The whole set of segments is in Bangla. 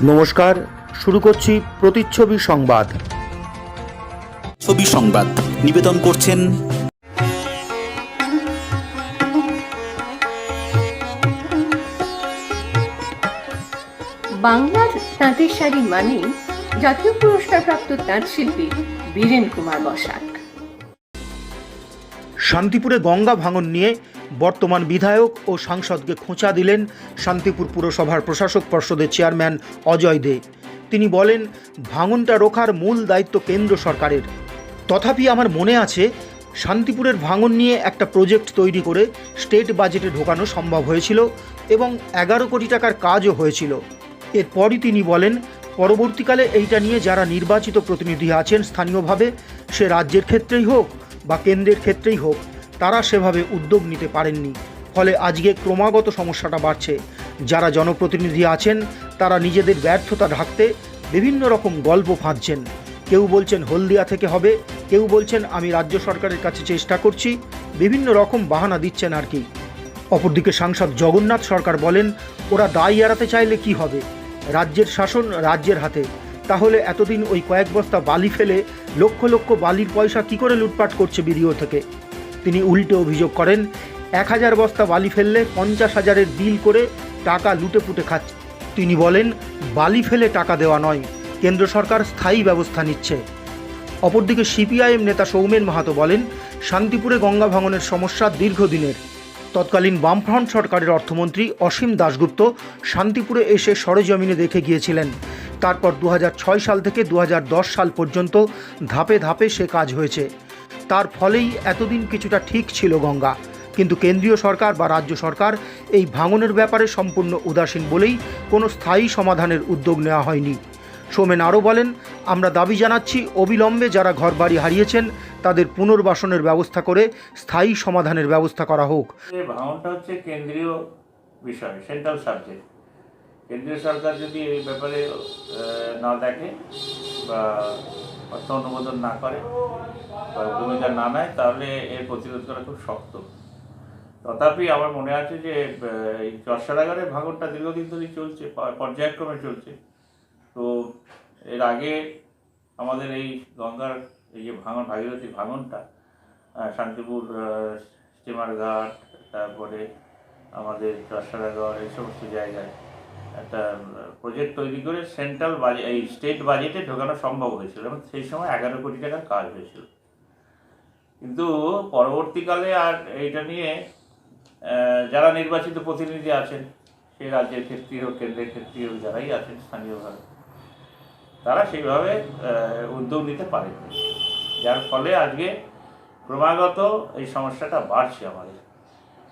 নমস্কার, শুরু করছি প্রতিচ্ছবি সংবাদ। ছবি সংবাদ নিবেদন করছেন বাংলার তাঁতের শাড়ি মানেই জাতীয় পুরস্কারপ্রাপ্ত তাঁত শিল্পী বীরেন কুমার বসাক। শান্তিপুরে গঙ্গা ভাঙন নিয়ে বর্তমান বিধায়ক ও সাংসদকে খোঁচা দিলেন শান্তিপুর পুরসভার প্রশাসক পর্ষদের চেয়ারম্যান অজয় দে। তিনি বলেন, ভাঙনটা রোখার মূল দায়িত্ব কেন্দ্র সরকারের। তথাপি আমার মনে আছে, শান্তিপুরের ভাঙন নিয়ে একটা প্রজেক্ট তৈরি করে স্টেট বাজেটে ঢোকানো সম্ভব হয়েছিল এবং 11 কোটি টাকার কাজও হয়েছিল। এরপরই তিনি বলেন, পরবর্তীকালে এইটা নিয়ে যারা নির্বাচিত প্রতিনিধি আছেন স্থানীয়ভাবে, সে রাজ্যের ক্ষেত্রেই হোক বা কেন্দ্রের ক্ষেত্রেই হোক, তারা সেভাবে উদ্যোগ নিতে পারেননি। ফলে আজকে ক্রমাগত সমস্যাটা বাড়ছে। যারা জনপ্রতিনিধি আছেন তারা নিজেদের ব্যর্থতা ঢাকতে বিভিন্ন রকম গল্প ফাঁদছেন। কেউ বলছেন হলদিয়া থেকে হবে, কেউ বলছেন আমি রাজ্য সরকারের কাছে চেষ্টা করছি, বিভিন্ন রকম বাহানা দিচ্ছেন আর কি। অপরদিকে সাংসদ জগন্নাথ সরকার বলেন, ওরা দায় এড়াতে চাইলে কি হবে, রাজ্যের শাসন রাজ্যের হাতে। তাহলে এতদিন ওই কয়েক বস্তা বালি ফেলে লক্ষ লক্ষ বালির পয়সা কি করে লুটপাট করছে বিডিও থেকে। তিনি উল্টে অভিযোগ করেন, 1000 বস্তা বালি ফেললে 50,000-এর বিল করে টাকা লুটে পুটে খাচ্ছে। তিনি বলেন, বালি ফেলে টাকা দেওয়া নয়, কেন্দ্র সরকার স্থায়ী ব্যবস্থা নিচ্ছে। অপরদিকে সিপিআইএম নেতা সৌমেন মাহাতো বলেন, শান্তিপুরে গঙ্গা ভাঙনের সমস্যা দীর্ঘদিনের। তৎকালীন বামফ্রন্ট সরকারের অর্থমন্ত্রী অসীম দাশগুপ্ত শান্তিপুরে এসে সরেজমিনে দেখে গিয়েছিলেন। তারপর 2006 সাল থেকে 2010 সাল পর্যন্ত ধাপে ধাপে সে কাজ হয়েছে। তার ফলেই এতদিন কিছুটা ঠিক ছিল গঙ্গা। কিন্তু কেন্দ্রীয় সরকার বা রাজ্য সরকার এই ভাঙনের ব্যাপারে সম্পূর্ণ উদাসীন বলেই কোনো স্থায়ী সমাধানের উদ্যোগ নেওয়া হয়নি। সোমেন আরও বলেন, আমরা দাবি জানাচ্ছি অবিলম্বে যারা ঘরবাড়ি হারিয়েছেন তাদের পুনর্বাসনের ব্যবস্থা করে স্থায়ী সমাধানের ব্যবস্থা করা হোক। ভাঙনটা হচ্ছে কেন্দ্রীয় বিষয়, সেন্ট্রাল সাবজেক্ট। কেন্দ্রীয় সরকার যদি এই ব্যাপারে না দেখে বা অর্থ অনুমোদন না করে বা ভূমিকা না নেয়, তাহলে এর প্রতিরোধ করা খুব শক্ত। তথাপি আমার মনে আছে যে এই চরসারাগারের ভাঙনটা দীর্ঘদিন ধরেই চলছে, পর্যায়ক্রমে চলছে। তো এর আগে আমাদের এই গঙ্গার এই যে ভাগীরথী ভাঙনটা, শান্তিপুর স্টিমার ঘাট, তারপরে আমাদের চরসারাগড়, এই সমস্ত জায়গায় একটা প্রজেক্ট তৈরি করে সেন্ট্রাল বাজেট, এই স্টেট বাজেটে ঢোকানো সম্ভব হয়েছিল এবং সেই সময় 11 কোটি টাকার কাজ হয়েছিল। কিন্তু পরবর্তীকালে আর এইটা নিয়ে যারা নির্বাচিত প্রতিনিধি আছেন, সেই রাজ্যের ক্ষেত্রেই হোক কেন্দ্রের ক্ষেত্রেই হোক, যারাই আছেন স্থানীয়ভাবে, তারা সেইভাবে উদ্যোগ নিতে পারেননি, যার ফলে আজকে ক্রমাগত এই সমস্যাটা বাড়ছে আমাদের।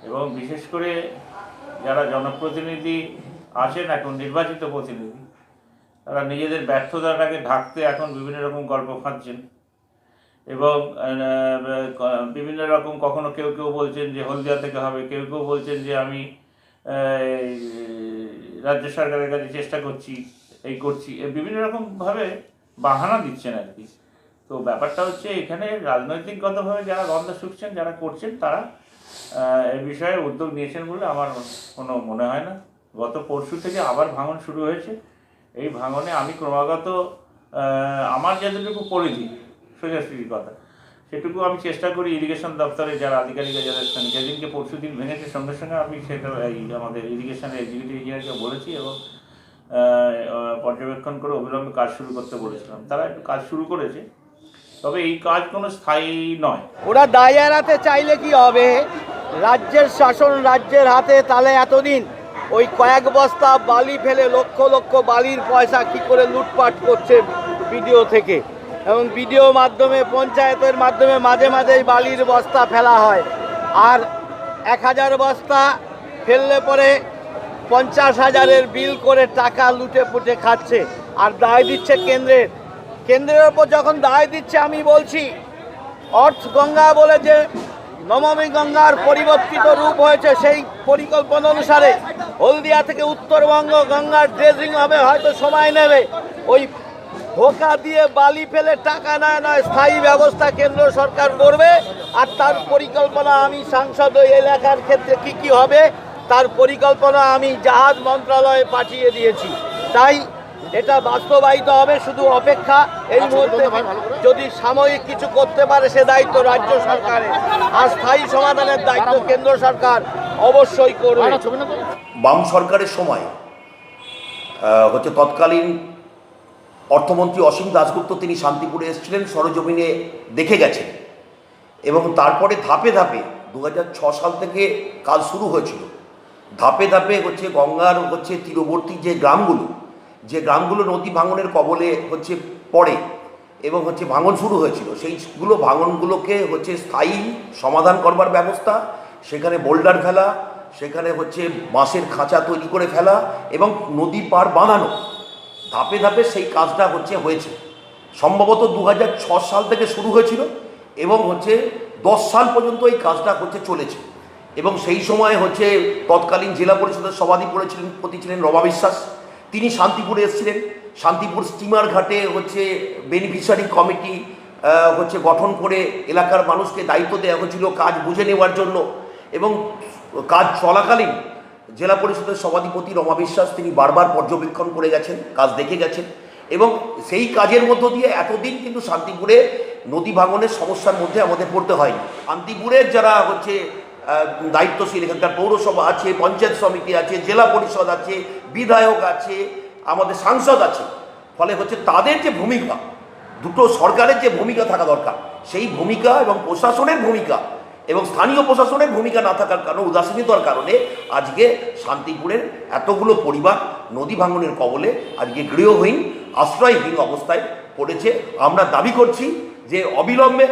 এবং বিশেষ করে যারা জনপ্রতিনিধি আছেন, এখন নির্বাচিত প্রতিনিধি, তারা নিজেদের ব্যর্থতাটাকে ঢাকতে এখন বিভিন্ন রকম গল্প ফাঁদছেন এবং বিভিন্ন রকম, কখনো কেউ কেউ বলছেন যে হলদিয়া থেকে হবে, কেউ কেউ বলছেন যে আমি রাজ্য সরকারের কাছে চেষ্টা করছি, এই করছি, বিভিন্ন রকমভাবে বাহানা দিচ্ছেন আর কি। তো ব্যাপারটা হচ্ছে, এখানে রাজনৈতিকগতভাবে যারা গন্ধ শুকছেন, যারা করছেন, তারা এই বিষয়ে উদ্যোগ নিয়েছেন বলে আমার কোনো মনে হয় না। গত পরশু থেকে আবার ভাঙন শুরু হয়েছে। এই ভাঙনে আমি ক্রমাগত আমার যতটুকু পরিধি, সোজাসুজি কথা, সেটুকু আমি চেষ্টা করি ইরিগেশন দপ্তরে যারা আধিকারিক, যাদের সঙ্গে যেদিনকে পরশু দিন ভেঙেছে, সঙ্গে সঙ্গে আমি সেটা এই আমাদের ইরিগেশনের এক্সিকিউটিভ ইঞ্জিনিয়ারকে বলেছি এবং পর্যবেক্ষণ করে অবিলম্বে কাজ শুরু করতে বলেছিলাম। তারা একটু কাজ শুরু করেছে, তবে এই কাজ কোনো স্থায়ী নয়। ওরা দায় এড়াতে চাইলে কি হবে, রাজ্যের শাসন রাজ্যের হাতে। তাহলে এতদিন ওই কয়েক বস্তা বালি ফেলে লক্ষ লক্ষ বালির পয়সা কি করে লুটপাট করছে বিডিও থেকে, এবং বিডিও মাধ্যমে, পঞ্চায়েতের মাধ্যমে মাঝে মাঝেই বালির বস্তা ফেলা হয়। আর 1000 বস্তা ফেললে পরে 50,000-এর বিল করে টাকা লুটে পুটে খাচ্ছে। আর দায় দিচ্ছে কেন্দ্রের ওপর। যখন দায় দিচ্ছে, আমি বলছি অর্থ গঙ্গা বলে যে নমামি গঙ্গার পরিবর্তিত রূপ হয়েছে, সেই পরিকল্পনা অনুসারে হলদিয়া থেকে উত্তরবঙ্গ গঙ্গার ড্রেজিং হবে, হয়তো সময় নেবে। ওই ধোকা দিয়ে বালি ফেলে টাকা নয়, স্থায়ী ব্যবস্থা কেন্দ্র সরকার করবে। আর তার পরিকল্পনা আমি সাংসদ ওই এলাকার ক্ষেত্রে কি হবে তার পরিকল্পনা আমি জাহাজ মন্ত্রণালয়ে পাঠিয়ে দিয়েছি। তাই এটা বাস্তবায়িত হবে, শুধু অপেক্ষা। এই মুহূর্তে যদি সাময়িক কিছু করতে পারে সে দায়িত্ব রাজ্য সরকারের, আর স্থায়ী সমাধানের দায়িত্ব কেন্দ্র সরকার অবশ্যই করবে। বাম সরকারের সময় হচ্ছে তৎকালীন অর্থমন্ত্রী অসীম দাশগুপ্ত তিনি শান্তিপুরে এসেছিলেন, সরজমিনে দেখে গেছেন এবং তারপরে ধাপে ধাপে 2006 সাল থেকে কাজ শুরু হয়েছিল। ধাপে ধাপে হচ্ছে গঙ্গার হচ্ছে তীরবর্তী যে গ্রামগুলো নদী ভাঙনের কবলে হচ্ছে পড়ে এবং হচ্ছে ভাঙন শুরু হয়েছিল, সেইগুলো ভাঙনগুলোকে হচ্ছে স্থায়ী সমাধান করবার ব্যবস্থা, সেখানে বোল্ডার ফেলা, সেখানে হচ্ছে বাঁশের খাঁচা তৈরি করে ফেলা এবং নদী পার বাঁধানো, ধাপে ধাপে সেই কাজটা হয়েছে। সম্ভবত 2006 সাল থেকে শুরু হয়েছিল এবং 10 সাল পর্যন্ত এই কাজটা চলেছে। এবং সেই সময় তৎকালীন জেলা পরিষদের সভাধিপতি ছিলেন রমা বিশ্বাস, তিনি শান্তিপুরে এসেছিলেন। শান্তিপুর স্টিমার ঘাটে বেনিফিশিয়ারি কমিটি গঠন করে এলাকার মানুষকে দায়িত্ব দেওয়া হয়েছিল কাজ বুঝে নেওয়ার জন্য, এবং কাজ চলাকালীন জেলা পরিষদের সভাধিপতি রমা বিশ্বাস তিনি বারবার পর্যবেক্ষণ করে গেছেন, কাজ দেখে গেছেন এবং সেই কাজের মধ্য দিয়ে এতদিন কিন্তু শান্তিপুরে নদী ভাঙনের সমস্যার মধ্যে আমাদের পড়তে হয়নি। শান্তিপুরের যারা দায়িত্বশীল, এখানকার পৌরসভা আছে, পঞ্চায়েত সমিতি আছে, জেলা পরিষদ আছে, বিধায়ক আছে, আমাদের সাংসদ আছে, ফলে তাদের যে ভূমিকা, দুটো সরকারের যে ভূমিকা থাকা দরকার, সেই ভূমিকা এবং প্রশাসনের ভূমিকা এবং স্থানীয় প্রশাসনের ভূমিকা না থাকার কারণে, উদাসীনতার কারণে আজকে শান্তিপুরের এতগুলো পরিবার নদী ভাঙনের কবলে আজকে গৃহহীন, আশ্রয়হীন অবস্থায় পড়েছে। আমরা দাবি করছি যে অবিলম্বে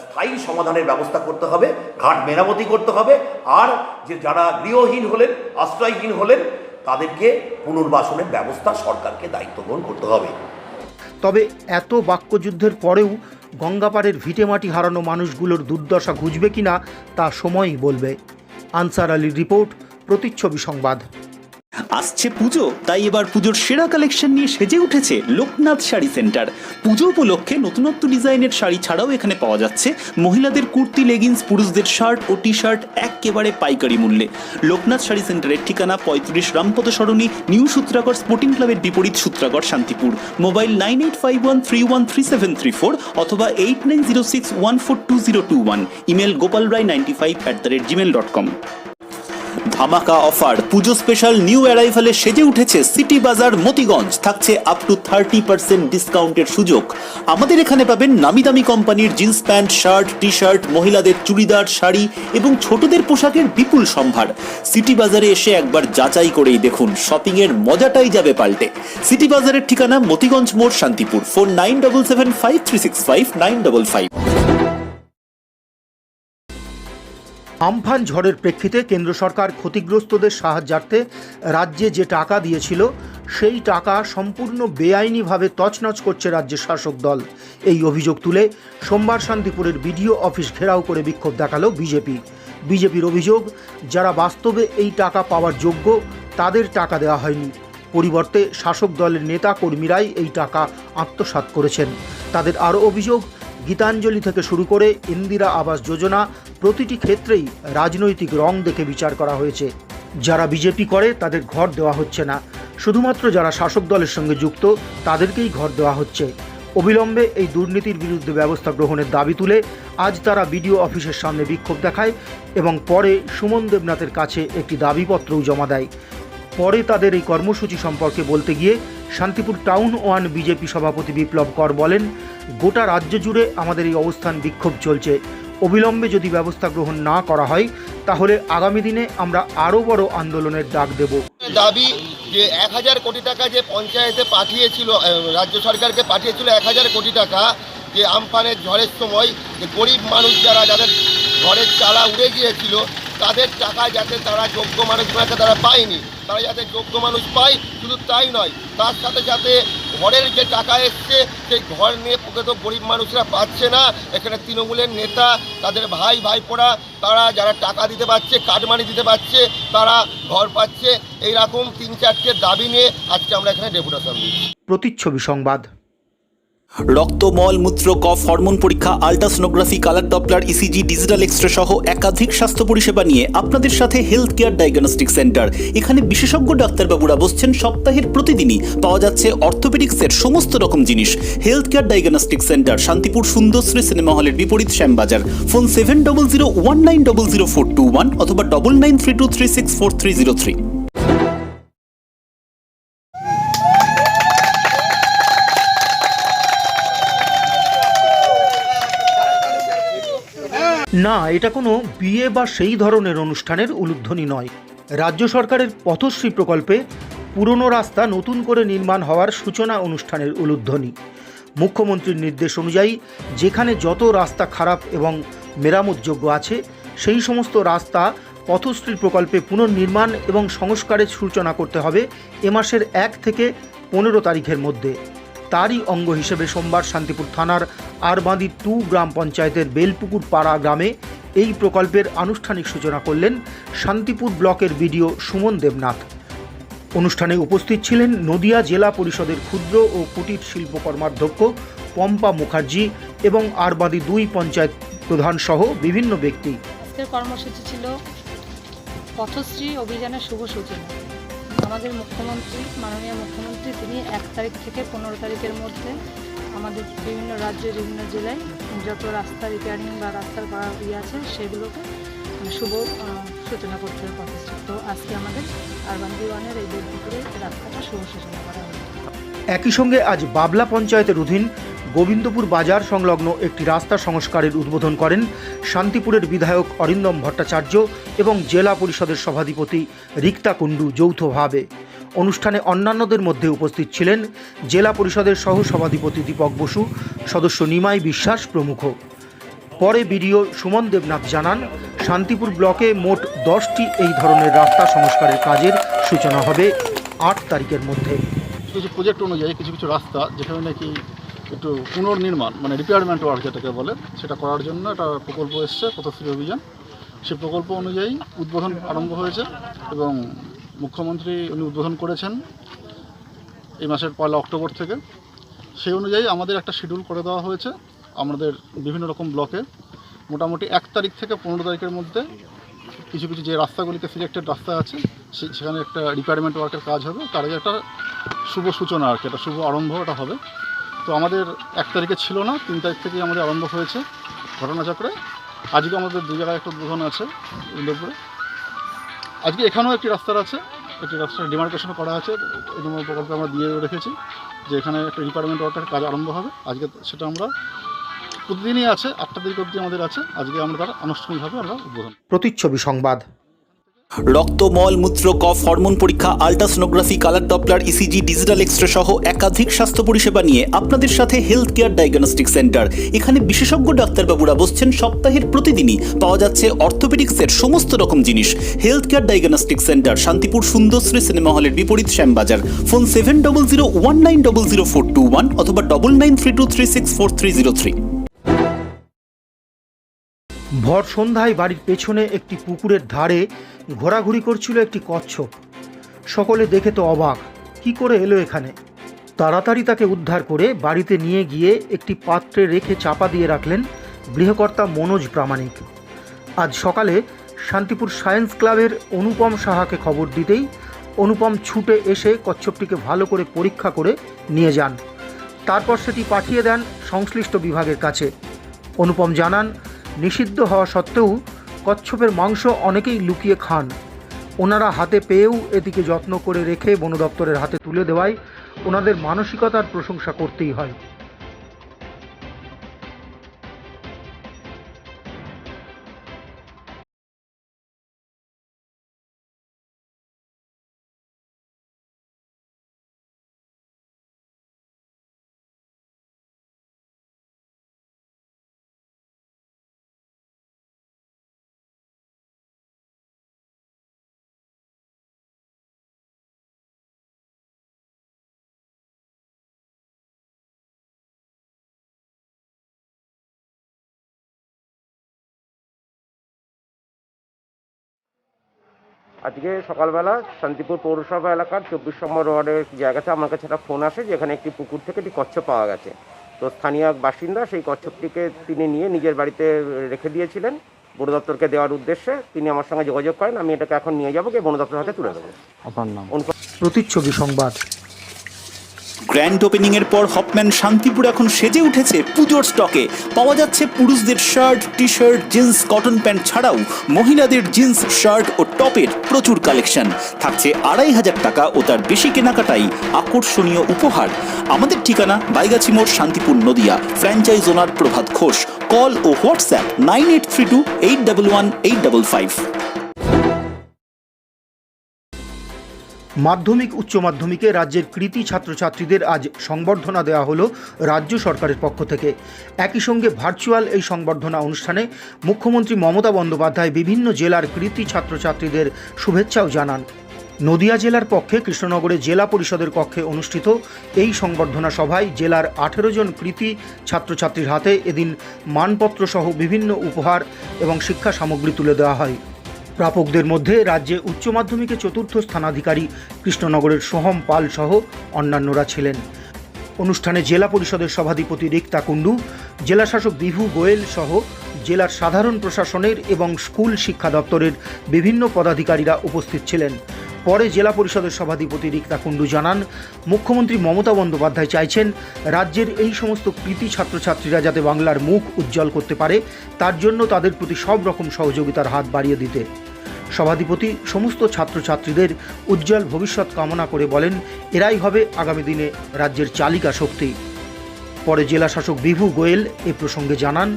স্থায়ী সমাধানের ব্যবস্থা করতে হবে, ঘাট মেরামতি করতে হবে, আর যে যারা গৃহহীন হলেন, আশ্রয়হীন হলেন, তাদেরকে পুনর্বাসনের ব্যবস্থা সরকারকে দায়িত্ব গ্রহণ করতে হবে। তবে এত বাক্যযুদ্ধের পরেও গঙ্গাপাড়ের ভিটেমাটি হারানো মানুষগুলোর দুর্দশা ঘুচবে কিনা তা সময়ই বলবে। আনসার আলীর রিপোর্ট, প্রতিচ্ছবি সংবাদ। আসছে পুজো, তাই এবার পুজোর সেরা কালেকশন নিয়ে সেজে উঠেছে লোকনাথ শাড়ি সেন্টার। পুজো উপলক্ষে নতুনত্ব ডিজাইনের শাড়ি ছাড়াও এখানে পাওয়া যাচ্ছে মহিলাদের কুর্তি, লেগিংস, পুরুষদের শার্ট ও টি শার্ট একেবারে পাইকারি মূল্যে। লোকনাথ শাড়ি সেন্টারের ঠিকানা 35 রামপথ সরণি, নিউ সূত্রাগড় স্পোর্টিং ক্লাবের বিপরীত, সূত্রাগড়, শান্তিপুর। মোবাইল 9851313734 অথবা 8906142021। Email gopalrai95@gmail.com। ধামাকা অফার, পুজো স্পেশাল নিউ অ্যারাইভালে সেজে উঠেছে সিটি বাজার মতিগঞ্জ। থাকছে আপ টু 30% ডিসকাউন্টের সুযোগ। আমাদের এখানে পাবেন নামি দামি কোম্পানির jeans pant, shirt, T shirt, মহিলাদের চুড়িদার, শাড়ি এবং ছোটদের পোশাকের বিপুল সম্ভার। সিটি বাজারে এসে একবার যাচাই করেই দেখুন, শপিং এর মজাটাই যাবে পাল্টে। সিটি বাজারের ঠিকানা মতিগঞ্জ মোড়, শান্তিপুর। ফোন 9775365955। আমফান ঝড়ের প্রেক্ষিতে কেন্দ্র সরকার ক্ষতিগ্রস্তদের সাহায্যার্থে রাজ্যে যে টাকা দিয়েছিল সেই টাকা সম্পূর্ণ বেআইনিভাবে তছনছ করছে রাজ্যের শাসক দল। এই অভিযোগ তুলে সোমবার শান্তিপুরের বিডিও অফিস ঘেরাও করে বিক্ষোভ দেখালো বিজেপির অভিযোগ, যারা বাস্তবে এই টাকা পাওয়ার যোগ্য তাদের টাকা দেওয়া হয়নি, পরিবর্তে শাসক দলের নেতা কর্মীরাই এই টাকা আত্মসাৎ করেছেন। তাদের আরও অভিযোগ, গীতাঞ্জলি থেকে শুরু করে ইন্দিরা আবাস যোজনা প্রতিটি ক্ষেত্রেই রাজনৈতিক রং দেখে বিচার করা হয়েছে। যারা বিজেপি করে তাদের ঘর দেওয়া হচ্ছে না, শুধুমাত্র যারা শাসক দলের সঙ্গে যুক্ত তাদেরকেই ঘর দেওয়া হচ্ছে। অবিলম্বে এই দুর্নীতির বিরুদ্ধে ব্যবস্থা গ্রহণের দাবি তুলে আজ তারা বিডিও অফিসের সামনে বিক্ষোভ দেখায় এবং পরে সুমন দেবনাথের কাছে একটি দাবিপত্রও জমা দেয়। পরে তাদের এই কর্মসূচি সম্পর্কে বলতে গিয়ে শান্তিপুর টাউন 1 বিজেপি সভাপতি বিপ্লব কর বলেন, গোটা রাজ্য জুড়ে আমাদের এই অবস্থান বিক্ষোভ চলছে। অবিলম্বে যদি ব্যবস্থা গ্রহণ না করা হয় তাহলে আগামী দিনে আমরা আরও বড় আন্দোলনের ডাক দেব। দাবি যে 1000 কোটি টাকা যে পঞ্চায়েতে পাঠিয়েছিল, রাজ্য সরকারকে পাঠিয়েছিল 1000 কোটি টাকা, যে আমফানের ঝড়ের সময় যে গরিব মানুষ যাদের ঘরের চালা উড়ে গিয়েছিল তাদের টাকা যাতে তারা যোগ্য মানুষগুলোকে তারা পায়নি, তারা যাতে যোগ্য মানুষ পায়, শুধু তাই নয়, তার সাথে সাথে ঘরের যে টাকা এসছে সেই ঘর নিয়ে প্রকৃত গরিব মানুষরা পাচ্ছে না। এখানে তৃণমূলের নেতা, তাদের ভাইপোরা, তারা যারা টাকা দিতে পারছে, কাটমানি দিতে পারছে, তারা ঘর পাচ্ছে। এইরকম 3-4টে দাবি নিয়ে আজকে আমরা এখানে ডেপুটেশন দিচ্ছি। প্রতিচ্ছবি সংবাদ। রক্ত, মল, মূত্র, কফ, হরমোন পরীক্ষা, ultrasonography, colour Doppler, ECG, digital X-ray সহ একাধিক স্বাস্থ্য পরিষেবা নিয়ে আপনাদের সাথে হেলথ কেয়ার ডায়াগনস্টিক সেন্টার। এখানে বিশেষজ্ঞ ডাক্তারবাবুরা বসছেন সপ্তাহের প্রতিদিনই। পাওয়া যাচ্ছে অর্থোপেডিক্সের সমস্ত রকম জিনিস। Health care diagnostic centre, Shantipur Sundarshree cinema হলের বিপরীত শ্যামবাজার। ফোন 7001900421 অথবা 9932364303। না, এটা কোনো বিয়ে বা সেই ধরনের অনুষ্ঠানের উলুধ্বনি নয়। রাজ্য সরকারের পথশ্রী প্রকল্পে পুরনো রাস্তা নতুন করে নির্মাণ হওয়ার সূচনা অনুষ্ঠানের উলুধ্বনি। মুখ্যমন্ত্রীর নির্দেশ অনুযায়ী যেখানে যত রাস্তা খারাপ এবং মেরামতযোগ্য আছে সেই সমস্ত রাস্তা পথশ্রী প্রকল্পে পুনর্নির্মাণ এবং সংস্কারের সূচনা করতে হবে এ মাসের 1 থেকে 15 তারিখের মধ্যে। তারই অঙ্গ হিসেবে সোমবার শান্তিপুর থানার আরবাঁধি 2 গ্রাম পঞ্চায়েতের বেলপুকুর পাড়া গ্রামে এই প্রকল্পের আনুষ্ঠানিক সূচনা করলেন শান্তিপুর ব্লকের বিডিও সুমন দেবনাথ। অনুষ্ঠানে উপস্থিত ছিলেন নদিয়া জেলা পরিষদের ক্ষুদ্র ও কুটির শিল্প কর্মাধ্যক্ষ পম্পা মুখার্জি এবং আরবাঁধি 2 পঞ্চায়েত প্রধান সহ বিভিন্ন ব্যক্তি। আজকের কর্মসূচি ছিল পথশ্রী অভিযানের শুভ সূচনা। আমাদের মুখ্যমন্ত্রী, মাননীয় মুখ্যমন্ত্রী, তিনি 1 তারিখ থেকে 15 তারিখের মধ্যে আমাদের বিভিন্ন রাজ্যের বিভিন্ন জেলায় যত রাস্তা রিপেয়ারিং বা রাস্তার করা আছে সেগুলোকে শুভ সূচনা করতে হবে পথশ্রী। তো আজকে আমাদের আরবাঁধি 1-এর এই বেলপুকুরের রাস্তাটা শুভ সূচনা করা হবে। একই সঙ্গে আজ বাবলা পঞ্চায়েতের অধীন গোবিন্দপুর বাজার সংলগ্ন একটি রাস্তা সংস্কারের উদ্বোধন করেন শান্তিপুরের বিধায়ক অরিন্দম ভট্টাচার্য এবং জেলা পরিষদের সভাধিপতি রিক্তা কুণ্ডু যৌথভাবে। অনুষ্ঠানে অন্যান্যদের মধ্যে উপস্থিত ছিলেন জেলা পরিষদের সহ সভাধিপতি দীপক বসু, সদস্য নিমাই বিশ্বাস প্রমুখ। পরে বিডিও সুমন দেবনাথ জানান, শান্তিপুর ব্লকে মোট 10টি এই ধরনের রাস্তা সংস্কারের কাজের সূচনা হবে 8 তারিখের মধ্যে। কিছু প্রজেক্ট অনুযায়ী কিছু কিছু রাস্তা যেখানে নাকি একটু পুনর্নির্মাণ মানে রিপেয়ারমেন্ট ওয়ার্ক যেটাকে বলে সেটা করার জন্য একটা প্রকল্প এসছে পথশ্রী অভিযান। সেই প্রকল্প অনুযায়ী উদ্বোধন আরম্ভ হয়েছে এবং মুখ্যমন্ত্রী উনি উদ্বোধন করেছেন এই মাসের 1 অক্টোবর থেকে। সেই অনুযায়ী আমাদের একটা শিডিউল করে দেওয়া হয়েছে আমাদের বিভিন্ন রকম ব্লকে। মোটামুটি 1 তারিখ থেকে 15 তারিখের মধ্যে কিছু কিছু যে রাস্তাগুলিতে সিলেক্টেড রাস্তা আছে সেখানে একটা রিপেয়ারমেন্ট ওয়ার্কের কাজ হবে। তার আগে একটা শুভ সূচনা আর কি, একটা শুভ আরম্ভ এটা হবে। তো আমাদের 1 তারিখে ছিল না, 3 তারিখ থেকেই আমাদের আরম্ভ হয়েছে ঘটনাচক্রে। আজকে আমাদের 2 জায়গায় একটা উদ্বোধন আছে ইন্দোরপুরে। আজকে এখানেও একটি রাস্তার আছে, একটি রাস্তার ডিমার্কেশন করা আছে। এই নম্বর প্রকল্পে আমরা দিয়ে রেখেছি যে এখানে একটা রিপেয়ারমেন্ট ওয়ার্কের কাজ আরম্ভ হবে। আজকে সেটা আমরা প্রতিদিনই আছে, 8টা তারিখ অবধি আমাদের আছে। আজকে আমরা তার আনুষ্ঠানিকভাবে আমরা উদ্বোধন। প্রতিচ্ছবি সংবাদ। রক্ত, মল, মূত্র, কফ, হরমোন পরীক্ষা, ultrasonography, colour Doppler, ECG, digital X-ray সহ একাধিক স্বাস্থ্য পরিষেবা নিয়ে আপনাদের সাথে হেলথ কেয়ার ডায়াগনস্টিক সেন্টার। এখানে বিশেষজ্ঞ ডাক্তারবাবুরা বসছেন সপ্তাহের প্রতিদিনই। পাওয়া যাচ্ছে অর্থোপেডিক্সের সমস্ত রকম জিনিস। Health care diagnostic centre, Shantipur Sundarshree cinema হলের বিপরীত শ্যামবাজার। ফোন 7001900421 অথবা 9932364303। ভর সন্ধ্যায় বাড়ির পেছনে একটি পুকুরের ধারে ঘোরাঘুরি করছিল একটি কচ্ছপ। সকলে দেখে তো অবাক, কি করে এলো এখানে। তাড়াতাড়ি তাকে উদ্ধার করে বাড়িতে নিয়ে গিয়ে একটি পাত্রে রেখে চাপা দিয়ে রাখলেন গৃহকর্তা মনোজ প্রামাণিক। আজ সকালে শান্তিপুর সায়েন্স ক্লাবের অনুপম সাহাকে খবর দিতেই অনুপম ছুটে এসে কচ্ছপটিকে ভালো করে পরীক্ষা করে নিয়ে যান। তারপর সেটি পাঠিয়ে দেন সংশ্লিষ্ট বিভাগের কাছে। অনুপম জানান, নিষিদ্ধ হওয়া সত্ত্বেও কচ্ছপের মাংস অনেকেই লুকিয়ে খান। ওনারা হাতে পেয়েও এটিকে যত্ন করে রেখে বন দপ্তরের হাতে তুলে দেওয়ায় ওনাদের মানসিকতার প্রশংসা করতেই হয়। আজকে সকালবেলা শান্তিপুর পৌরসভা এলাকার 24 নম্বর ওয়ার্ডের জায়গাতে আমার কাছে একটা ফোন আসে যে এখানে একটি পুকুর থেকে একটি কচ্ছপ পাওয়া গেছে। তো স্থানীয় এক বাসিন্দা সেই কচ্ছপটিকে তিনি নিয়ে নিজের বাড়িতে রেখে দিয়েছিলেন বন দপ্তরকে দেওয়ার উদ্দেশ্যে। তিনি আমার সঙ্গে যোগাযোগ করেন, আমি এটাকে এখন নিয়ে যাবো, বন দপ্তরের হাতে তুলে দেবো। আপনার নাম? প্রতিচ্ছবি সংবাদ। গ্র্যান্ড ওপেনিং এর পর হপম্যান শান্তিপুর এখন সেজে উঠেছে পুজোর স্টকে। পাওয়া যাচ্ছে পুরুষদের shirt, T shirt, jeans, cotton pant ছাড়াও মহিলাদের জিন্স, শার্ট ও টপের প্রচুর কালেকশন। থাকছে 2500 টাকা ও তার বেশি কেনাকাটাই আকর্ষণীয় উপহার। আমাদের ঠিকানা বাইগাছি মোড়, শান্তিপুর, নদিয়া। ফ্র্যাঞ্চাইজ ওনার প্রভাত ঘোষ। কল ও হোয়াটসঅ্যাপ 9832 811 855। মাধ্যমিক উচ্চ মাধ্যমিকে রাজ্যের কৃতী ছাত্রছাত্রীদের আজ সংবর্ধনা দেওয়া হলো রাজ্য সরকারের পক্ষ থেকে। একই সঙ্গে ভার্চুয়াল এই সংবর্ধনা অনুষ্ঠানে মুখ্যমন্ত্রী মমতা বন্দ্যোপাধ্যায় বিভিন্ন জেলার কৃতী ছাত্রছাত্রীদের শুভেচ্ছাও জানান। নদিয়া জেলার পক্ষে কৃষ্ণনগরে জেলা পরিষদের কক্ষে অনুষ্ঠিত এই সংবর্ধনা সভায় জেলার 18 জন কৃতী ছাত্রছাত্রীর হাতে এদিন মানপত্র সহ বিভিন্ন উপহার এবং শিক্ষা সামগ্রী তুলে দেওয়া হয়। প্রাপকদের মধ্যে রাজ্যে উচ্চ মাধ্যমিকে 4র্থ স্থানাধিকারী কৃষ্ণনগরের সোহম পাল সহ অন্যান্যরা ছিলেন। অনুষ্ঠানে জেলা পরিষদের সভাধিপতি রিক্তা কুণ্ডু, জেলাশাসক বিভু গোয়েল সহ জেলার সাধারণ প্রশাসনের এবং স্কুল শিক্ষা দপ্তরের বিভিন্ন পদাধিকারীরা উপস্থিত ছিলেন। পরে জেলা পরিষদের সভাধিপতি রিক্তা কুণ্ডু জানান, মুখ্যমন্ত্রী মমতা বন্দ্যোপাধ্যায় চাইছেন রাজ্যের এই সমস্ত কৃতী ছাত্রছাত্রীরা যাতে বাংলার মুখ উজ্জ্বল করতে পারে, তার জন্য তাদের প্রতি সব রকম সহযোগিতার হাত বাড়িয়ে দিতে। সভাধিপতি সমস্ত ছাত্রছাত্রীদের উজ্জ্বল ভবিষ্যৎ কামনা করে বলেন, এরাই হবে আগামী দিনে রাজ্যের চালিকা শক্তি। পরে জেলা শাসক বিভু গোয়েল এ প্রসঙ্গে জানান,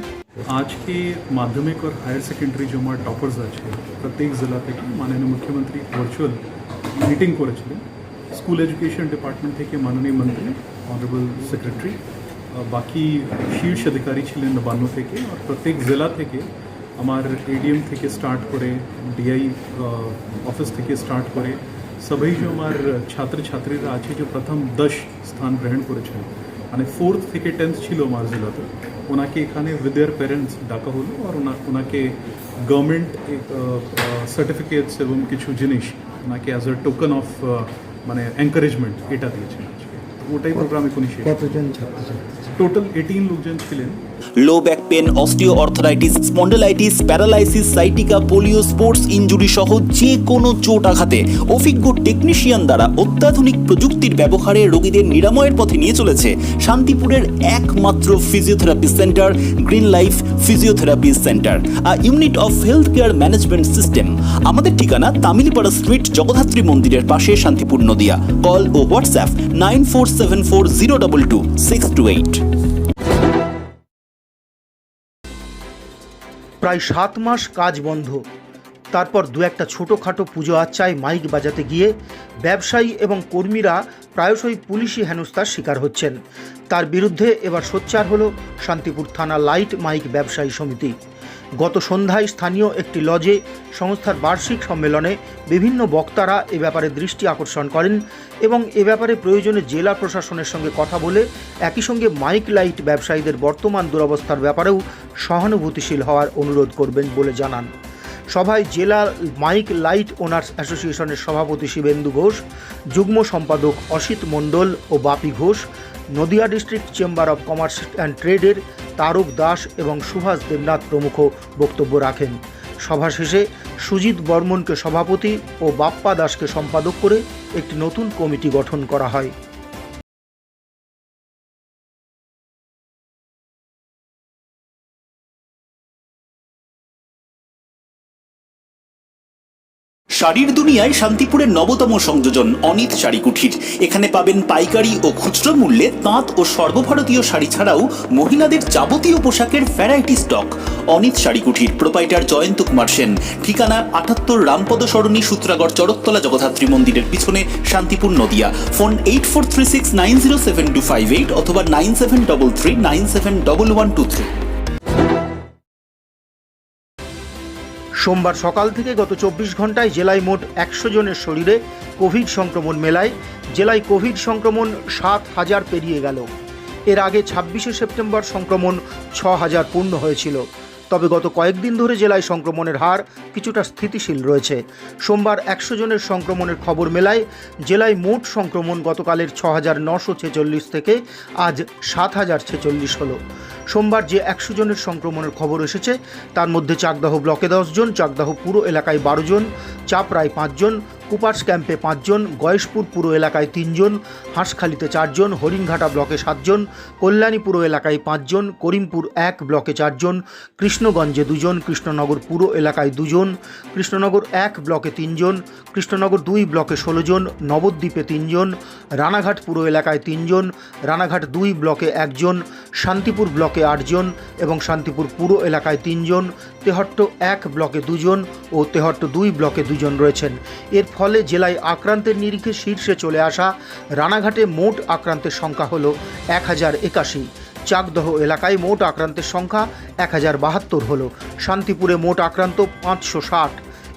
आज के माध्यमिक और हायर सेकेंडरी जो हमारे टॉपर्स আছে প্রত্যেক জেলা থেকে মাননীয় মুখ্যমন্ত্রী ভার্চুয়াল মিটিং করেছিলেন। স্কুল এডুকেশন ডিপার্টমেন্ট থেকে মাননীয় মন্ত্রী, অনারেবল সেক্রেটারি, বাকি শীর্ষ অধিকারী ছিলেন নবান্ন থেকে, আর প্রত্যেক জেলা থেকে আমার এডিএম থেকে স্টার্ট করে ডিআই অফিস থেকে স্টার্ট করে সবাই যে আমার ছাত্রছাত্রীরা আছে যে প্রথম 10 স্থান গ্রহণ করেছেন, মানে 4th থেকে 10th ছিল আমার জেলাতে, ওনাকে এখানে উইথ দেয়ার প্যারেন্টস ডাকা হলো আর ওনাকে গভর্নমেন্ট সার্টিফিকেটস এবং কিছু জিনিস ওনাকে অ্যাজ আ টোকেন অফ মানে এনকারেজমেন্ট এটা দিয়েছেন আজকে। ওটাই প্রোগ্রামে কোনো শেষ। কতজন ছাত্রছাত্রী? টোটাল 18 লোকজন ছিলেন। Low back pain, osteo arthritis, spondylitis, paralysis, sciatica, polio, sports injury সহ যে কোনো চোট আঘাতে অভিজ্ঞ টেকনিশিয়ান দ্বারা অত্যাধুনিক প্রযুক্তির ব্যবহারে রোগীদের নিরাময়ের পথে নিয়ে চলেছে শান্তিপুরের একমাত্র physiotherapy centre green life physiotherapy centre, a unit of health care management system. আমাদের ঠিকানা তামিলিপাড়া স্ট্রিট, জগদ্ধাত্রী মন্দিরের পাশে, শান্তিপুর, নদিয়া। কল ও হোয়াটসঅ্যাপ 9474022628। প্রায় 7 মাস কাজ বন্ধ, তারপর দু একটা ছোটোখাটো পুজো আচ্চায় মাইক বাজাতে গিয়ে ব্যবসায়ী এবং কর্মীরা প্রায়শই পুলিশি হেনস্থার শিকার হচ্ছেন। তার বিরুদ্ধে এবার সোচ্চার হলো শান্তিপুর থানা লাইট মাইক ব্যবসায়ী সমিতি। গত সন্ধ্যায় স্থানীয় একটি লজে সংস্থার বার্ষিক সম্মেলনে বিভিন্ন বক্তারা এ ব্যাপারে দৃষ্টি আকর্ষণ করেন এবং এ ব্যাপারে প্রয়োজনে জেলা প্রশাসনের সঙ্গে কথা বলে একই সঙ্গে মাইক লাইট ব্যবসায়ীদের বর্তমান দুরবস্থার ব্যাপারেও সহানুভূতিশীল হওয়ার অনুরোধ করবেন বলে জানান। সভায় জেলা মাইক লাইট ওনার্স অ্যাসোসিয়েশনের সভাপতি শিবেন্দু ঘোষ, যুগ্ম সম্পাদক অসিত মণ্ডল ও Bapi Ghosh, Nadia district chamber of commerce and ট্রেডের তারক দাস এবং সুভাষ দেবনাথ প্রমুখ বক্তব্য রাখেন। সভা শেষে সুজিত বর্মনকে সভাপতি ও বাপ্পা দাসকে সম্পাদক করে একটি নতুন কমিটি গঠন করা হয়। শাড়ির দুনিয়ায় শান্তিপুরের নবতম সংযোজন অনিত শাড়ি কুঠির। এখানে পাবেন পাইকারি ও খুচরো মূল্যে তাঁত ও সর্বভারতীয় শাড়ি ছাড়াও মহিলাদের যাবতীয় পোশাকের variety stock. Anit Sari Kuthir, proprietor Jayanta Kumar Sen. ঠিকানা 78 রামপদ সরণি, সূত্রাগড়, চড়কতলা, জগদ্ধাত্রী মন্দিরের পিছনে, শান্তিপুর, নদিয়া। ফোন 8436907258 অথবা 9733971123। সোমবার সকাল থেকে গত 24 ঘন্টায় জেলায় মোট 100 জনের শরীরে কোভিড সংক্রমণ মেলায় জেলায় কোভিড সংক্রমণ 7,000 পেরিয়ে গেল। এর আগে 26শে সেপ্টেম্বর সংক্রমণ 6,000 পূর্ণ হয়েছিল। তবে গত কয়েকদিন ধরে জেলায় সংক্রমণের হার কিছুটা স্থিতিশীল রয়েছে। সোমবার 100 জনের সংক্রমণের খবর মেলায় জেলায় মোট সংক্রমণ গতকালের 6,946 থেকে আজ 7,046 হলো। সোমবার যে 100 জনের সংক্রমণের খবর এসেছে তার মধ্যে চাকদাহ ব্লকে 10 জন, চাকদাহ পুরো এলাকায় 12 জন, চাপড়ায় 5 জন, কুপার্স ক্যাম্পে 5 জন, গয়েশপুর পুরো এলাকায় 3 জন, হাঁসখালিতে 4 জন, হরিণঘাটা ব্লকে 7 জন, কল্যাণী পুরো এলাকায় 5 জন, করিমপুর 1 ব্লকে 4 জন, কৃষ্ণগঞ্জে 2 জন, কৃষ্ণনগর পুরো এলাকায় 2 জন, কৃষ্ণনগর 1 ব্লকে 3 জন, কৃষ্ণনগর 2 ব্লকে 16 জন, নবদ্বীপে 3 জন, রানাঘাট পুরো এলাকায় 3 জন, রানাঘাট 2 ব্লকে 1 জন, শান্তিপুর ব্লকে 8 জন এবং শান্তিপুর পুরো এলাকায় 3 জন, তেহট্ট 1 ব্লকে 2 জন ও তেহট্ট 2 ব্লকে 2 জন রয়েছেন। এর ফলে জেলায় আক্রান্তের নিরিখে শীর্ষে চলে আসা রানাঘাটে মোট আক্রান্তের সংখ্যা হল 1081। চাকদহ এলাকায় মোট আক্রান্তের সংখ্যা 1072 হলো। শান্তিপুরে মোট আক্রান্ত 560,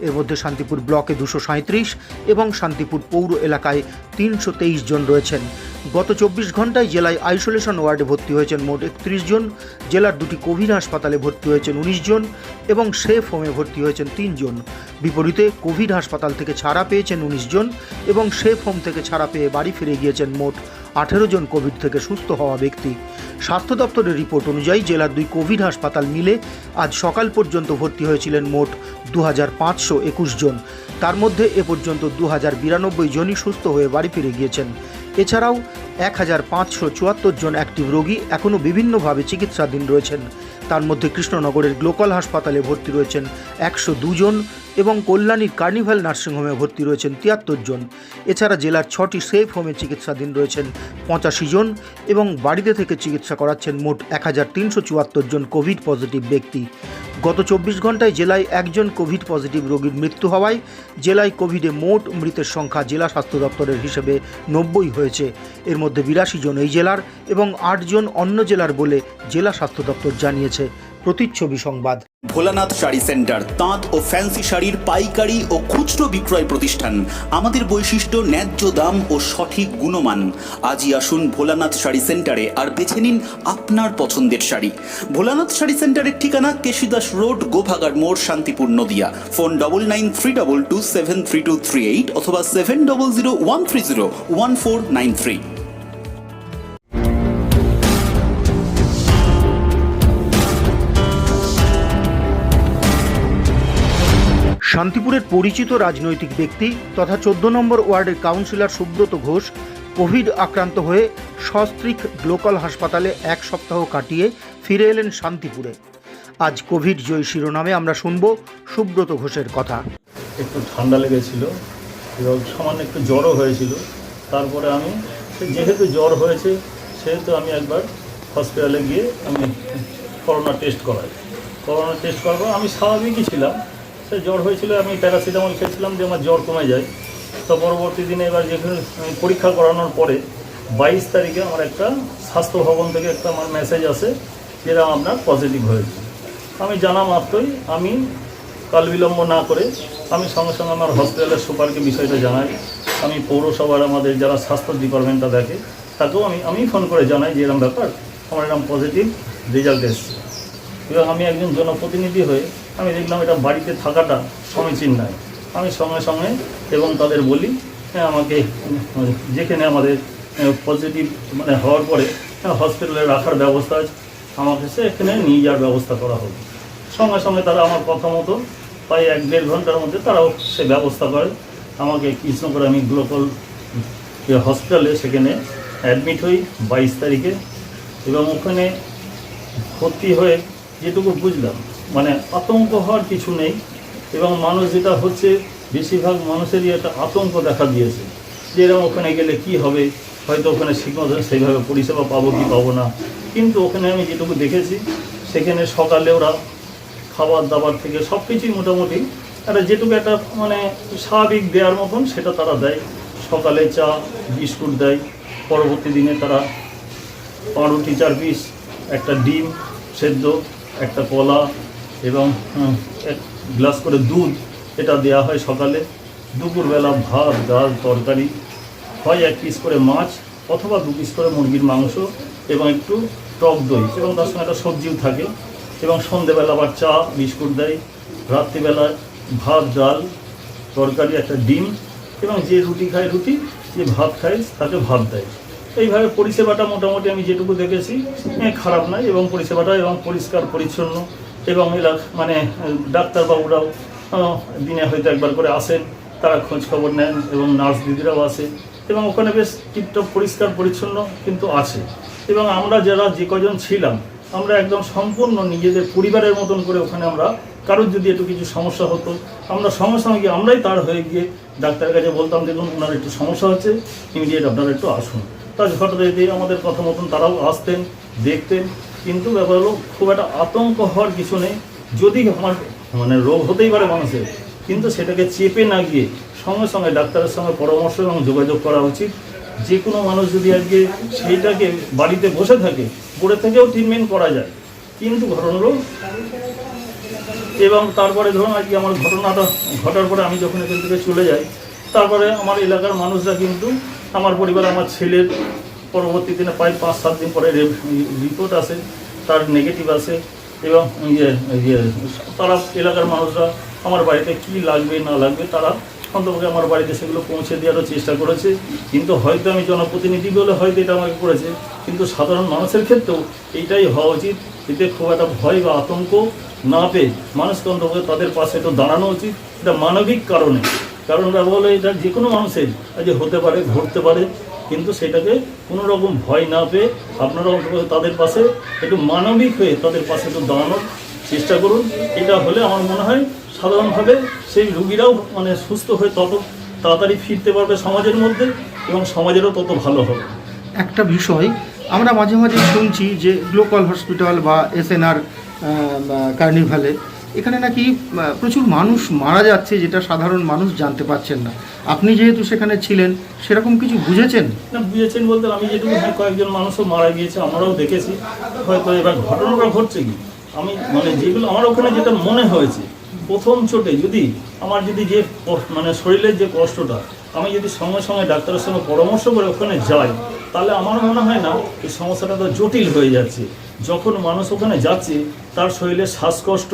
এর মধ্যে শান্তিপুর ব্লকে 237 এবং শান্তিপুর পৌর এলাকায় 323 জন রয়েছেন। গত 24 ঘন্টায় জেলায় আইসোলেশন ওয়ার্ডে ভর্তি হয়েছেন মোট 31 জন, জেলার 2টি কোভিড হাসপাতালে ভর্তি হয়েছেন 19 জন এবং সেফ হোমে ভর্তি হয়েছেন 3 জন। বিপরীতে কোভিড হাসপাতাল থেকে ছাড়া পেয়েছেন 19 জন এবং সেফ হোম থেকে ছাড়া পেয়ে বাড়ি ফিরে গিয়েছেন মোট 18 জন কোভিড থেকে সুস্থ হওয়া ব্যক্তি। স্বাস্থ্য দপ্তরের রিপোর্ট অনুযায়ী জেলার 2 কোভিড হাসপাতাল মিলে আজ সকাল পর্যন্ত ভর্তি হয়েছিলেন মোট 2521 জন। তার মধ্যে এ পর্যন্ত 2092 জনই সুস্থ হয়ে বাড়ি ফিরে গিয়েছেন। এছাড়াও 1574 জন অ্যাক্টিভ রোগী এখনও বিভিন্নভাবে চিকিৎসাধীন রয়েছেন। তার মধ্যে কৃষ্ণনগরের গ্লোকাল হাসপাতালে ভর্তি রয়েছেন 102 জন এবং কল্যাণীর কার্নিভাল নার্সিংহোমে ভর্তি রয়েছেন 73 জন। এছাড়া জেলার 6টি সেফ হোমে চিকিৎসাধীন রয়েছেন 85 জন এবং বাড়িতে থেকে চিকিৎসা করাচ্ছেন মোট 1374 জন কোভিড পজিটিভ ব্যক্তি। গত 24 ঘন্টায় জেলায় 1 জন কোভিড পজিটিভ রোগীর মৃত্যু হওয়ায় জেলায় কোভিডে মোট মৃতের সংখ্যা জেলা স্বাস্থ্য দপ্তরের হিসেবে 90 হয়েছে। এর মধ্যে 82 জন এই জেলার এবং 8 জন অন্য জেলার বলে জেলা স্বাস্থ্য দপ্তর জানিয়েছে। প্রতিচ্ছবি সংবাদ। ভোলানাথ শাড়ি সেন্টার তাঁত ও ফ্যান্সি শাড়ির পাইকারি ও খুচরো বিক্রয় প্রতিষ্ঠান। আমাদের বৈশিষ্ট্য ন্যায্য দাম ও সঠিক গুণমান। আজই আসুন ভোলানাথ শাড়ি সেন্টারে আর বেছে নিন আপনার পছন্দের শাড়ি। ভোলানাথ শাড়ি সেন্টারের ঠিকানা কেশিদাস রোড, গোভাগার মোড়, শান্তিপুর, নদিয়া। ফোন 9932273238 অথবা 7001301493। শান্তিপুরের পরিচিত রাজনৈতিক ব্যক্তি তথা 14 নম্বর ওয়ার্ডের কাউন্সিলর সুব্রত ঘোষ কোভিড আক্রান্ত হয়ে সস্ত্রীক গ্লোকাল হাসপাতালে 1 সপ্তাহ কাটিয়ে ফিরে এলেন শান্তিপুরে। আজ কোভিড জয়ী শিরোনামে আমরা শুনব সুব্রত ঘোষের কথা। একটু ঠান্ডা লেগেছিল এবং সামান্য একটু জ্বরও হয়েছিল। তারপরে আমি যেহেতু জ্বর হয়েছে সেহেতু আমি একবার হসপিটালে গিয়ে আমি করোনা টেস্ট করাই। করোনা টেস্ট করার পর আমি স্বাভাবিকই ছিলাম। সে জ্বর হয়েছিল, আমি প্যারাসিটামল খেয়েছিলাম যে আমার জ্বর কমে যায়। তো পরবর্তী দিনে এবার যেখানে পরীক্ষা করানোর পরে 22 তারিখে আমার একটা স্বাস্থ্য ভবন থেকে একটা আমার মেসেজ আসে যেটা আপনার পজিটিভ হয়েছে। আমি জানা মাত্রই আমি কাল বিলম্ব না করে আমি সঙ্গে সঙ্গে আমার হসপিটালের সুপারকে বিষয়টা জানাই। আমি পৌরসভার আমাদের যারা স্বাস্থ্য ডিপার্টমেন্টটা দেখে তাকেও আমি ফোন করে জানাই যে এরকম ব্যাপার, আমার এরকম পজিটিভ রেজাল্ট এসছে। এবং আমি একজন জনপ্রতিনিধি হয়ে আমি দেখলাম এটা বাড়িতে থাকাটা সমীচীন নয়। আমি সঙ্গে সঙ্গে এবং তাদের বলি আমাকে যেখানে আমাদের পজিটিভ হওয়ার পরে হসপিটালে রাখার ব্যবস্থা আছে, আমাকে সেখানে নিয়ে যাওয়ার ব্যবস্থা করা হবে। সঙ্গে সঙ্গে তারা আমার কথা মতো প্রায় 1-1.5 ঘন্টার মধ্যে তারাও সে ব্যবস্থা করে। আমাকে কৃষ্ণপুরে আমি গ্লোকাল হসপিটালে সেখানে অ্যাডমিট হই 22 তারিখে এবং ওখানে ভর্তি হয়ে যেটুকু বুঝলাম আতঙ্ক হওয়ার কিছু নেই। এবং মানুষ যেটা হচ্ছে বেশিরভাগ মানুষেরই একটা আতঙ্ক দেখা দিয়েছে যে এরকম ওখানে গেলে কি হবে, হয়তো ওখানে ঠিকমতো সেইভাবে পরিষেবা পাবো কি পাবো না। কিন্তু ওখানে আমি যেটুকু দেখেছি সেখানে সকালে ওরা খাবার দাবার থেকে সব কিছুই মোটামুটি একটা যেটুকু একটা স্বাভাবিক দেওয়ার মতন সেটা তারা দেয়। সকালে চা বিস্কুট দেয়, পরবর্তী দিনে তারা পাউরুটি 4 পিস, একটা ডিম সেদ্ধ, একটা কলা এবং 1 গ্লাস করে দুধ এটা দেওয়া হয় সকালে। দুপুরবেলা ভাত, ডাল, তরকারি, হয় 1 পিস করে মাছ অথবা 2 পিস করে মুরগির মাংস এবং একটু টক দই এবং তার সঙ্গে একটা সবজিও থাকে। এবং সন্ধেবেলা আবার চা বিস্কুট দেয়, রাত্রিবেলা ভাত ডাল তরকারি একটা ডিম, এবং যে রুটি খায় রুটি, যে ভাত খায় তাকে ভাত দেয়। এইভাবে পরিষেবাটা মোটামুটি আমি যেটুকু দেখেছি খারাপ নয়, এবং পরিষেবাটা এবং পরিষ্কার পরিচ্ছন্ন, এবং মানে ডাক্তারবাবুরাও দিনে হয়তো একবার করে আসেন, তারা খোঁজ খবর নেন, এবং নার্স দিদিরাও আসে, এবং ওখানে বেশ টিপটপ পরিষ্কার পরিচ্ছন্ন কিন্তু আছে। এবং আমরা যারা যে কজন ছিলাম আমরা একদম সম্পূর্ণ নিজেদের পরিবারের মতন করে ওখানে আমরা কারোর যদি একটু কিছু সমস্যা হতো আমরা সঙ্গে সঙ্গে গিয়ে আমরাই তার হয়ে গিয়ে ডাক্তারের কাছে বলতাম, দেখুন ওনার একটু সমস্যা হচ্ছে, ইমিডিয়েট আপনারা একটু আসুন। তার ঘটনাতে আমাদের কথা মতন তারাও আসতেন, দেখতেন। কিন্তু ব্যাপার হলো খুব একটা আতঙ্ক হওয়ার কিছু নেই। যদি আমার মানে রোগ হতেই পারে মানুষের, কিন্তু সেটাকে চেপে না গিয়ে সঙ্গে সঙ্গে ডাক্তারের সঙ্গে পরামর্শ এবং যোগাযোগ করা উচিত। যে কোনো মানুষ যদি আজকে সেইটাকে বাড়িতে বসে থাকে, পড়ে থেকেও ট্রিটমেন্ট করা যায়, কিন্তু ঘটনা হলো। এবং তারপরে ধরুন আজকে আমার ঘটনাটা ঘটার পরে আমি যখন এখান থেকে চলে যাই, তারপরে আমার এলাকার মানুষরা কিন্তু আমার পরিবার, আমার ছেলের পরবর্তী দিনে প্রায় 5-7 দিন পরে রিপোর্ট আসে, তার নেগেটিভ আসে, এবং তারা এলাকার মানুষরা আমার বাড়িতে কি লাগবে না লাগবে তারা অন্তপক্ষে আমার বাড়িতে সেগুলো পৌঁছে দেওয়ারও চেষ্টা করেছে। কিন্তু হয়তো আমি জনপ্রতিনিধি বলে হয়তো এটা আমাকে করেছে, কিন্তু সাধারণ মানুষের ক্ষেত্রেও এইটাই হওয়া উচিত। এতে খুব একটা ভয় বা আতঙ্ক না পেয়ে মানুষকে অন্তপক্ষে তাদের পাশে তো দাঁড়ানো উচিত। এটা মানবিক কারণে, কারণ বলে এটা যে কোনো মানুষের আজ হতে পারে, ঘটতে পারে, কিন্তু সেটাকে কোনো রকম ভয় না পেয়ে আপনারা অন্তত তাদের পাশে একটু মানবিক হয়ে তাদের পাশে একটু দাঁড়ানোর চেষ্টা করুন। এটা হলে আমার মনে হয় সাধারণভাবে সেই রুগীরাও মানে সুস্থ হয়ে তত তাড়াতাড়ি ফিরতে পারবে সমাজের মধ্যে, এবং সমাজেরও তত ভালো হবে। একটা বিষয় আমরা মাঝে মাঝে শুনছি যে গ্লোবাল হসপিটাল বা এসএনআর কার্নিভালে এখানে নাকি প্রচুর মানুষ মারা যাচ্ছে, যেটা সাধারণ মানুষ জানতে পারছেন না। আপনি যেহেতু সেখানে ছিলেন, সেরকম কিছু বুঝেছেন? না, বুঝেছেন বলতে আমি যেটুকু কয়েকজন মানুষও মারা গিয়েছে, আমরাও দেখেছি। হয়তো এবার ঘটনাটা ঘটছে কি, আমি মানে যেগুলো আমার ওখানে যেটা মনে হয়েছে, প্রথম চোটে যদি আমার যদি যে মানে শরীরের যে কষ্টটা, আমি যদি সঙ্গে সঙ্গে ডাক্তারের সঙ্গে পরামর্শ করে ওখানে যাই, তাহলে আমার মনে হয় না এই সমস্যাটা তো জটিল হয়ে যাচ্ছে। যখন মানুষ ওখানে যাচ্ছে তার শরীরে শ্বাসকষ্ট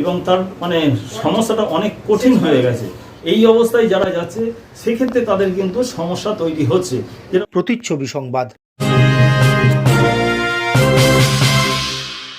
এবং তার মানে সমস্যাটা অনেক কঠিন হয়ে গেছে, এই অবস্থায় যারা যাচ্ছে সেক্ষেত্রে তাদের কিন্তু সমস্যা তৈরি হচ্ছে। প্রতিচ্ছবি সংবাদ।